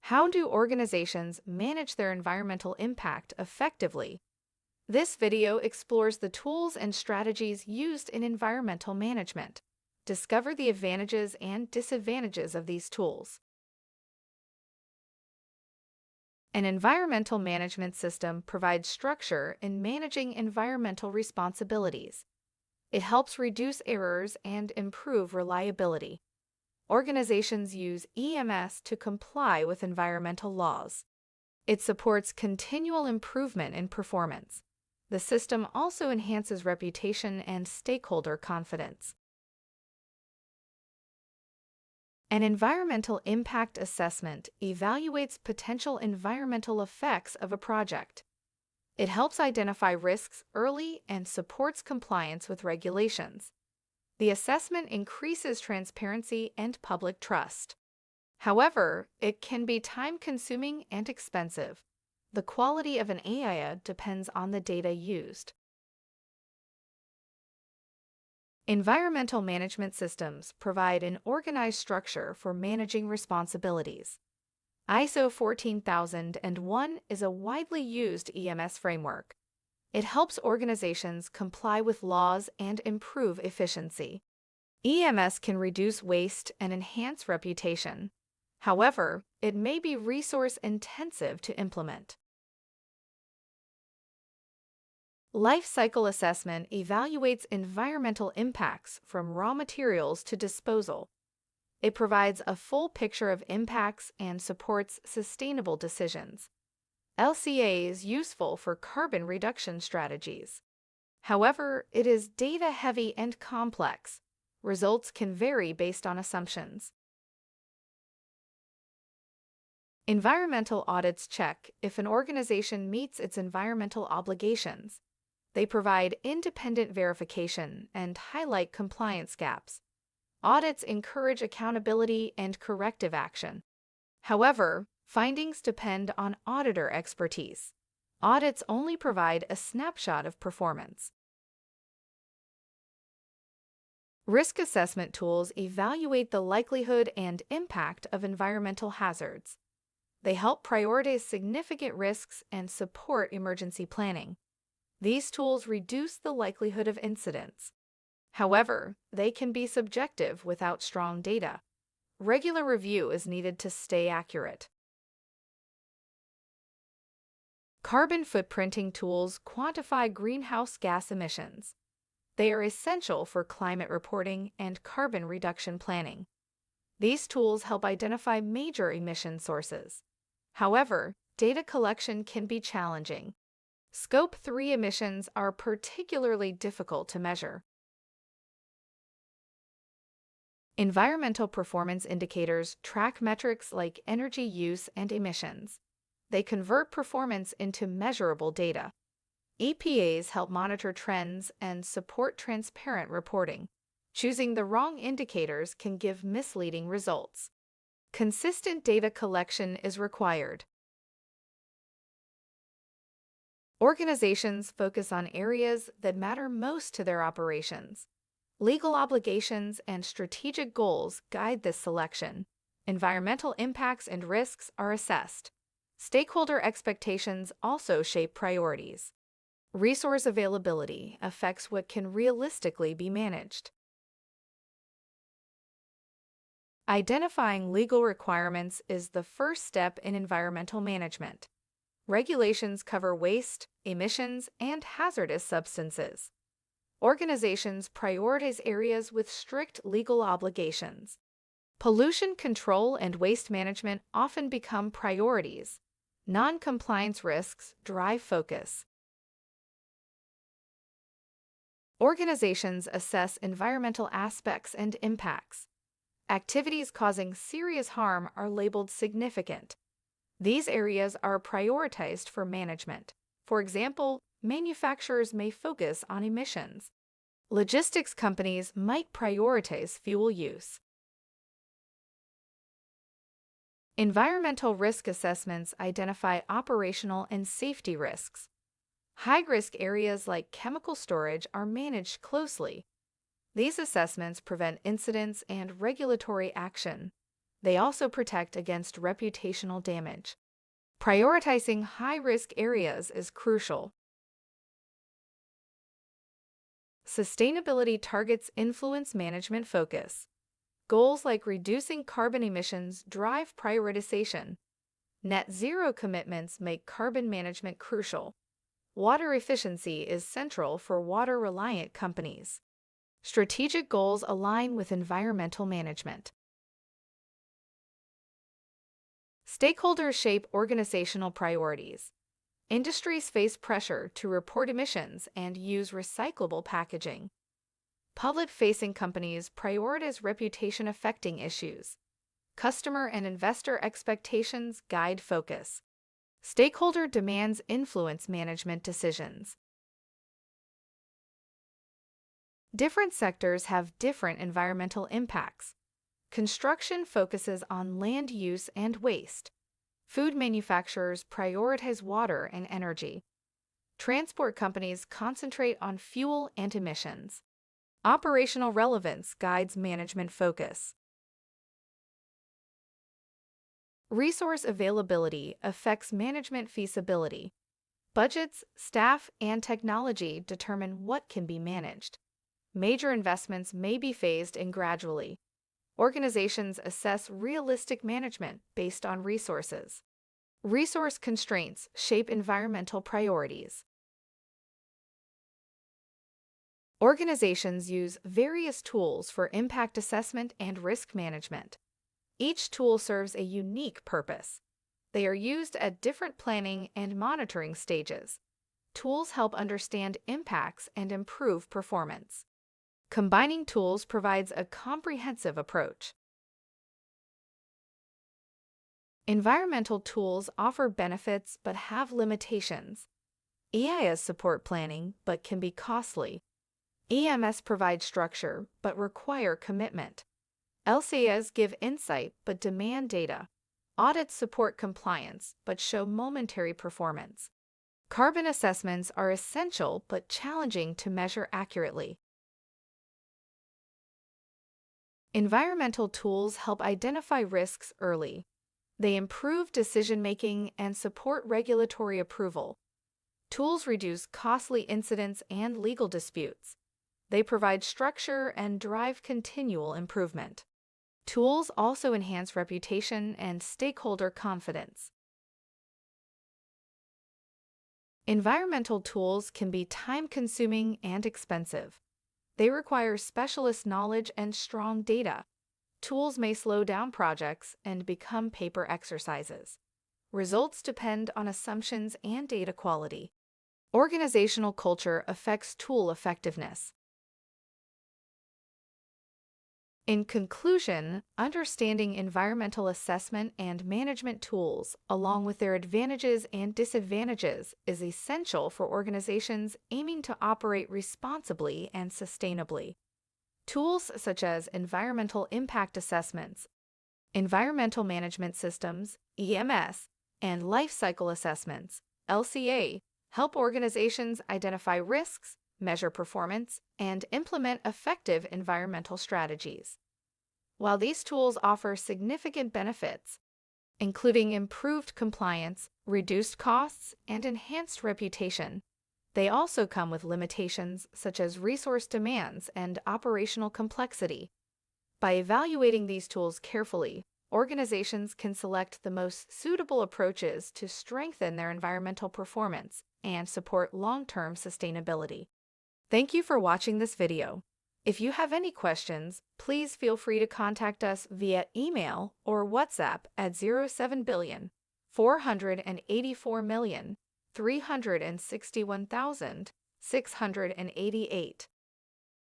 How do organizations manage their environmental impact effectively? This video explores the tools and strategies used in environmental management. Discover the advantages and disadvantages of these tools. An environmental management system provides structure in managing environmental responsibilities. It helps reduce errors and improve reliability. Organizations use EMS to comply with environmental laws. It supports continual improvement in performance. The system also enhances reputation and stakeholder confidence. An environmental impact assessment evaluates potential environmental effects of a project. It helps identify risks early and supports compliance with regulations. The assessment increases transparency and public trust. However, it can be time-consuming and expensive. The quality of an AIA depends on the data used. Environmental management systems provide an organized structure for managing responsibilities. ISO 14001 is a widely used EMS framework. It helps organizations comply with laws and improve efficiency. EMS can reduce waste and enhance reputation. However, it may be resource-intensive to implement. Life cycle assessment evaluates environmental impacts from raw materials to disposal. It provides a full picture of impacts and supports sustainable decisions. LCA is useful for carbon reduction strategies. However, it is data-heavy and complex. Results can vary based on assumptions. Environmental audits check if an organization meets its environmental obligations. They provide independent verification and highlight compliance gaps. Audits encourage accountability and corrective action. However, findings depend on auditor expertise. Audits only provide a snapshot of performance. Risk assessment tools evaluate the likelihood and impact of environmental hazards. They help prioritize significant risks and support emergency planning. These tools reduce the likelihood of incidents. However, they can be subjective without strong data. Regular review is needed to stay accurate. Carbon footprinting tools quantify greenhouse gas emissions. They are essential for climate reporting and carbon reduction planning. These tools help identify major emission sources. However, data collection can be challenging. Scope 3 emissions are particularly difficult to measure. Environmental performance indicators track metrics like energy use and emissions. They convert performance into measurable data. EPAs help monitor trends and support transparent reporting. Choosing the wrong indicators can give misleading results. Consistent data collection is required. Organizations focus on areas that matter most to their operations. Legal obligations and strategic goals guide this selection. Environmental impacts and risks are assessed. Stakeholder expectations also shape priorities. Resource availability affects what can realistically be managed. Identifying legal requirements is the first step in environmental management. Regulations cover waste, emissions, and hazardous substances. Organizations prioritize areas with strict legal obligations. Pollution control and waste management often become priorities. Non-compliance risks drive focus. Organizations assess environmental aspects and impacts. Activities causing serious harm are labeled significant. These areas are prioritized for management. For example, manufacturers may focus on emissions. Logistics companies might prioritize fuel use. Environmental risk assessments identify operational and safety risks. High-risk areas like chemical storage are managed closely. These assessments prevent incidents and regulatory action. They also protect against reputational damage. Prioritizing high-risk areas is crucial. Sustainability targets influence management focus. Goals like reducing carbon emissions drive prioritization. Net zero commitments make carbon management crucial. Water efficiency is central for water-reliant companies. Strategic goals align with environmental management. Stakeholders shape organizational priorities. Industries face pressure to report emissions and use recyclable packaging. Public-facing companies prioritize reputation-affecting issues. Customer and investor expectations guide focus. Stakeholder demands influence management decisions. Different sectors have different environmental impacts. Construction focuses on land use and waste. Food manufacturers prioritize water and energy. Transport companies concentrate on fuel and emissions. Operational relevance guides management focus. Resource availability affects management feasibility. Budgets, staff, and technology determine what can be managed. Major investments may be phased in gradually. Organizations assess realistic management based on resources. Resource constraints shape environmental priorities. Organizations use various tools for impact assessment and risk management. Each tool serves a unique purpose. They are used at different planning and monitoring stages. Tools help understand impacts and improve performance. Combining tools provides a comprehensive approach. Environmental tools offer benefits but have limitations. EIS support planning but can be costly. EMS provide structure but require commitment. LCAs give insight but demand data. Audits support compliance but show momentary performance. Carbon assessments are essential but challenging to measure accurately. Environmental tools help identify risks early. They improve decision-making and support regulatory approval. Tools reduce costly incidents and legal disputes. They provide structure and drive continual improvement. Tools also enhance reputation and stakeholder confidence. Environmental tools can be time-consuming and expensive. They require specialist knowledge and strong data. Tools may slow down projects and become paper exercises. Results depend on assumptions and data quality. Organizational culture affects tool effectiveness. In conclusion, understanding environmental assessment and management tools, along with their advantages and disadvantages, is essential for organizations aiming to operate responsibly and sustainably. Tools such as environmental impact assessments, environmental management systems, EMS, and life cycle assessments, LCA, help organizations identify risks, measure performance, and implement effective environmental strategies. While these tools offer significant benefits, including improved compliance, reduced costs, and enhanced reputation, they also come with limitations such as resource demands and operational complexity. By evaluating these tools carefully, organizations can select the most suitable approaches to strengthen their environmental performance and support long-term sustainability. Thank you for watching this video. If you have any questions, please feel free to contact us via email or WhatsApp at 07,484,361,688.